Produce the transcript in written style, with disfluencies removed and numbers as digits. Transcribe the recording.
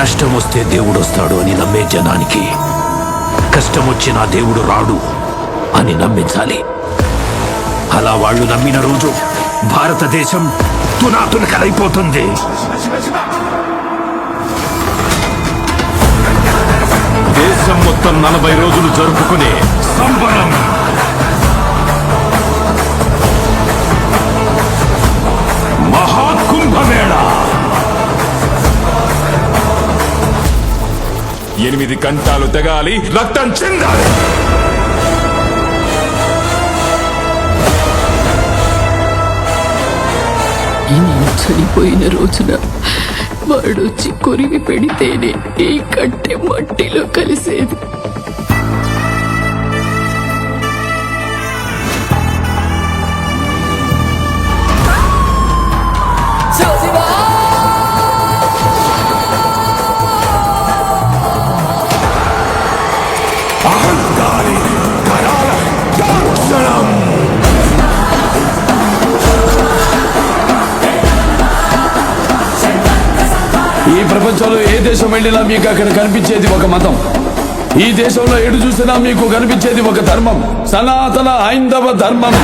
కష్టం వస్తే దేవుడు వస్తాడు అని నమ్మే జనానికి కష్టం వచ్చినా దేవుడు రాడు అని నమ్మించాలి. అలా వాళ్ళు నమ్మిన రోజు భారతదేశం తునాతునకలైపోతుంది. దేశం మొత్తం 40 రోజులు జరుపుకునే సంబరం. మహాకుంభమేళ 8 గంటలు తెగాలి, రక్తం చెందాలి. నేను చనిపోయిన రోజున వాడొచ్చి కొరివి పెడితేనే ఈ కట్టె మట్టిలో కలిసేది. అహంకారి కరాల దర్శనం. ఈ ప్రపంచంలో ఏ దేశం వెళ్ళినా మీకు అక్కడ కనిపించేది ఒక మతం. ఈ దేశంలో ఎటు చూసినా మీకు కనిపించేది ఒక ధర్మం, సనాతన హైందవ ధర్మం.